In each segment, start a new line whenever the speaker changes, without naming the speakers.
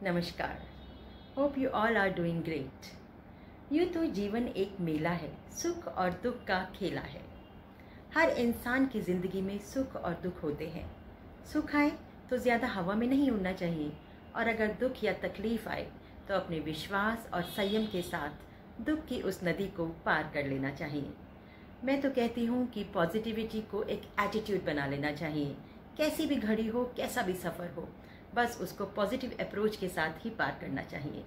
नमस्कार। Hope you all are doing great. यूँ तो जीवन एक मेला है, सुख और दुख का खेला है। हर इंसान की ज़िंदगी में सुख और दुख होते हैं। सुख आए तो ज़्यादा हवा में नहीं उड़ना चाहिए, और अगर दुख या तकलीफ़ आए तो अपने विश्वास और संयम के साथ दुख की उस नदी को पार कर लेना चाहिए। मैं तो कहती हूँ कि पॉजिटिविटी को एक एटीट्यूड बना लेना चाहिए। कैसी भी घड़ी हो, कैसा भी सफ़र हो, बस उसको पॉजिटिव अप्रोच के साथ ही पार करना चाहिए।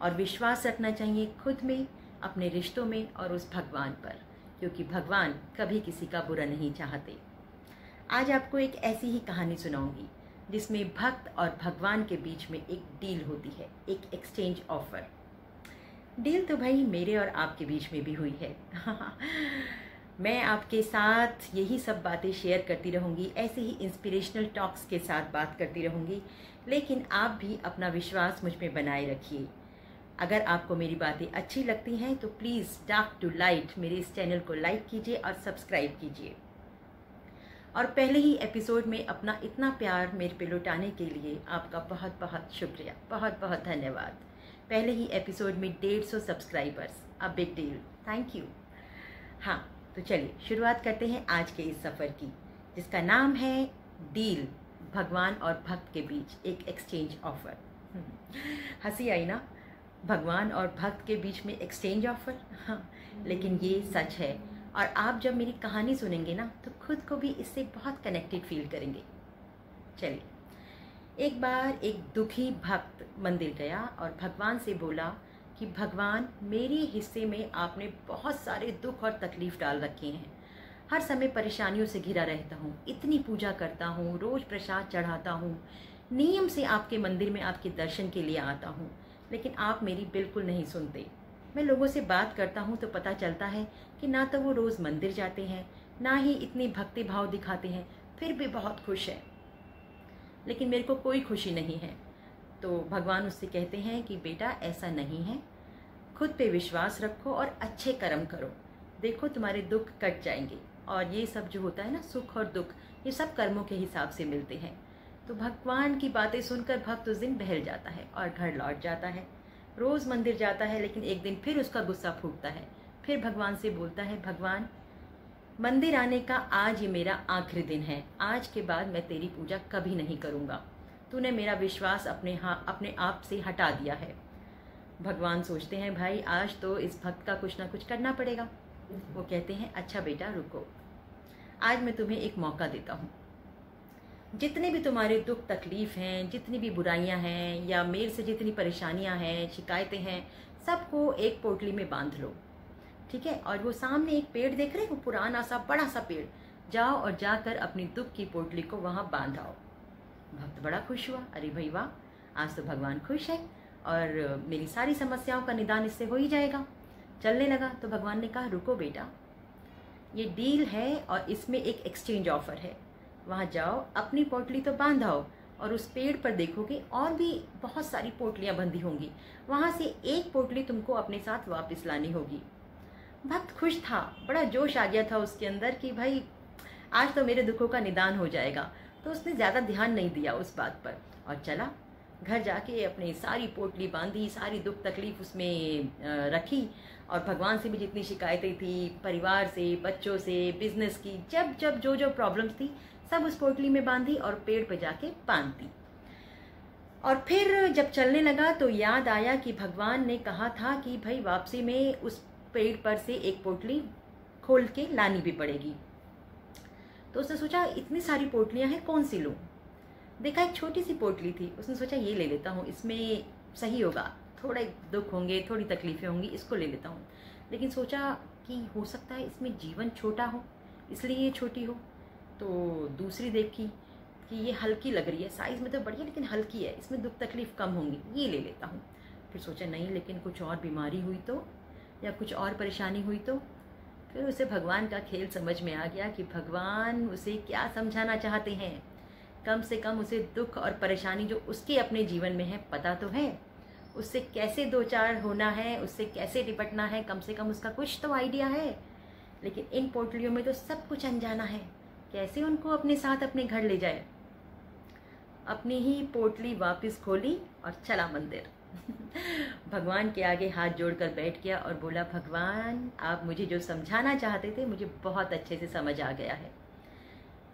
और विश्वास रखना चाहिए खुद में, अपने रिश्तों में और उस भगवान पर, क्योंकि भगवान कभी किसी का बुरा नहीं चाहते। आज आपको एक ऐसी ही कहानी सुनाऊंगी जिसमें भक्त और भगवान के बीच में एक डील होती है, एक एक्सचेंज ऑफर। डील तो भाई मेरे और आपके बीच में भी हुई है। मैं आपके साथ यही सब बातें शेयर करती रहूँगी, ऐसे ही इंस्पिरेशनल टॉक्स के साथ बात करती रहूँगी, लेकिन आप भी अपना विश्वास मुझ में बनाए रखिए। अगर आपको मेरी बातें अच्छी लगती हैं तो प्लीज़ डार्क टू लाइट मेरे इस चैनल को लाइक कीजिए और सब्सक्राइब कीजिए। और पहले ही एपिसोड में अपना इतना प्यार मेरे पे लुटाने के लिए आपका बहुत बहुत शुक्रिया, बहुत बहुत धन्यवाद। पहले ही एपिसोड में 150 subscribers, a big deal, thank you. हाँ, तो चलिए शुरुआत करते हैं आज के इस सफ़र की, जिसका नाम है डील, भगवान और भक्त के बीच एक एक्सचेंज ऑफर। हंसी आई ना? भगवान और भक्त के बीच में एक्सचेंज ऑफर। हाँ, लेकिन ये सच है, और आप जब मेरी कहानी सुनेंगे ना तो खुद को भी इससे बहुत कनेक्टेड फील करेंगे। चलिए, एक बार एक दुखी भक्त मंदिर गया और भगवान से बोला कि भगवान, मेरे हिस्से में आपने बहुत सारे दुख और तकलीफ डाल रखे हैं। हर समय परेशानियों से घिरा रहता हूँ, इतनी पूजा करता हूँ, रोज़ प्रसाद चढ़ाता हूँ, नियम से आपके मंदिर में आपके दर्शन के लिए आता हूँ, लेकिन आप मेरी बिल्कुल नहीं सुनते। मैं लोगों से बात करता हूँ तो पता चलता है कि ना तो वो रोज़ मंदिर जाते हैं, ना ही इतनी भक्ति भाव दिखाते हैं, फिर भी बहुत खुश है, लेकिन मेरे को कोई खुशी नहीं है। तो भगवान उससे कहते हैं कि बेटा, ऐसा नहीं है, खुद पे विश्वास रखो और अच्छे कर्म करो, देखो तुम्हारे दुख कट जाएंगे। और ये सब जो होता है ना, सुख और दुख, ये सब कर्मों के हिसाब से मिलते हैं। तो भगवान की बातें सुनकर भक्त उस दिन बहल जाता है और घर लौट जाता है। रोज़ मंदिर जाता है, लेकिन एक दिन फिर उसका गुस्सा फूटता है। फिर भगवान से बोलता है, भगवान, मंदिर आने का आज ये मेरा आखिरी दिन है, आज के बाद मैं तेरी पूजा कभी नहीं करूँगा। तूने मेरा विश्वास अपने आप से हटा दिया है। भगवान सोचते हैं, भाई आज तो इस भक्त का कुछ ना कुछ करना पड़ेगा। वो कहते हैं, अच्छा बेटा रुको, आज मैं तुम्हें एक मौका देता हूँ। जितने भी तुम्हारे दुख तकलीफ हैं, जितनी भी बुराइयां हैं, या मेरे से जितनी परेशानियां हैं, शिकायतें हैं, सबको एक पोटली में बांध लो, ठीक है? और वो सामने एक पेड़ देख रहे हैं, वो पुराना सा बड़ा सा पेड़, जाओ और जाकर अपनी दुख की पोटली को वहाँ बांधाओ। भक्त बड़ा खुश हुआ, अरे भाई वाह, आज तो भगवान खुश है और मेरी सारी समस्याओं का निदान इससे हो ही जाएगा। चलने लगा तो भगवान ने कहा, रुको बेटा, ये डील है और इसमें एक एक्सचेंज ऑफर है। वहाँ जाओ, अपनी पोटली तो बांधाओ, और उस पेड़ पर देखोगे और भी बहुत सारी पोटलियाँ बंधी होंगी, वहाँ से एक पोटली तुमको अपने साथ वापस लानी होगी। भक्त खुश था, बड़ा जोश आ गया था उसके अंदर कि भाई आज तो मेरे दुखों का निदान हो जाएगा। तो उसने ज़्यादा ध्यान नहीं दिया उस बात पर और चला घर, जाके अपनी सारी पोटली बांधी, सारी दुख तकलीफ उसमें रखी, और भगवान से भी जितनी शिकायतें थी, परिवार से, बच्चों से, बिजनेस की, जब जब जो जो प्रॉब्लम्स थी, सब उस पोटली में बांधी और पेड़ पे जाके बांध दी। और फिर जब चलने लगा तो याद आया कि भगवान ने कहा था कि भाई वापसी में उस पेड़ पर से एक पोटली खोल के लानी भी पड़ेगी। तो उसने सोचा, इतनी सारी पोटलियां हैं, कौन सी लूँ? देखा एक छोटी सी पोटली थी, उसने सोचा ये ले लेता हूँ, इसमें सही होगा, थोड़े दुख होंगे, थोड़ी तकलीफें होंगी, इसको ले लेता हूँ। लेकिन सोचा कि हो सकता है इसमें जीवन छोटा हो, इसलिए ये छोटी हो। तो दूसरी देखी कि ये हल्की लग रही है, साइज़ में तो बढ़िया लेकिन हल्की है, इसमें दुख तकलीफ कम होंगी, ये ले लेता हूँ। फिर सोचा नहीं, लेकिन कुछ और बीमारी हुई तो, या कुछ और परेशानी हुई तो। फिर उसे भगवान का खेल समझ में आ गया कि भगवान उसे क्या समझाना चाहते हैं। कम से कम उसे दुख और परेशानी जो उसके अपने जीवन में है पता तो है, उससे कैसे दो चार होना है, उससे कैसे निपटना है, कम से कम उसका कुछ तो आइडिया है। लेकिन इन पोटलियों में तो सब कुछ अनजाना है, कैसे उनको अपने साथ अपने घर ले जाए। अपनी ही पोटली वापस खोली और चला मंदिर। भगवान के आगे हाथ जोड़कर बैठ गया और बोला, भगवान आप मुझे जो समझाना चाहते थे मुझे बहुत अच्छे से समझ आ गया है।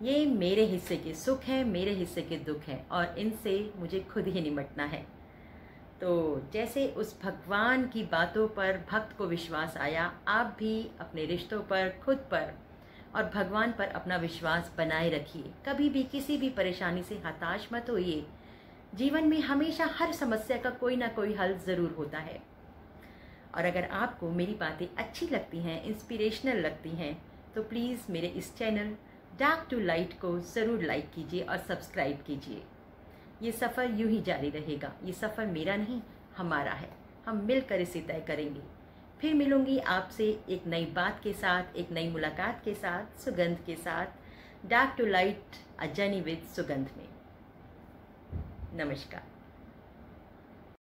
ये मेरे हिस्से के सुख हैं, मेरे हिस्से के दुख हैं और इनसे मुझे खुद ही निपटना है। तो जैसे उस भगवान की बातों पर भक्त को विश्वास आया, आप भी अपने रिश्तों पर, खुद पर और भगवान पर अपना विश्वास बनाए रखिए। कभी भी किसी भी परेशानी से हताश मत होइए। जीवन में हमेशा हर समस्या का कोई ना कोई हल ज़रूर होता है। और अगर आपको मेरी बातें अच्छी लगती हैं, इंस्पिरेशनल लगती हैं, तो प्लीज़ मेरे इस चैनल डार्क टू लाइट को ज़रूर लाइक कीजिए और सब्सक्राइब कीजिए। ये सफ़र यूं ही जारी रहेगा। ये सफ़र मेरा नहीं, हमारा है। हम मिलकर इसे तय करेंगे। फिर मिलूंगी आपसे एक नई बात के साथ, एक नई मुलाकात के साथ, सुगंध के साथ। Dark to light, a journey with Sugandh में। नमस्कार।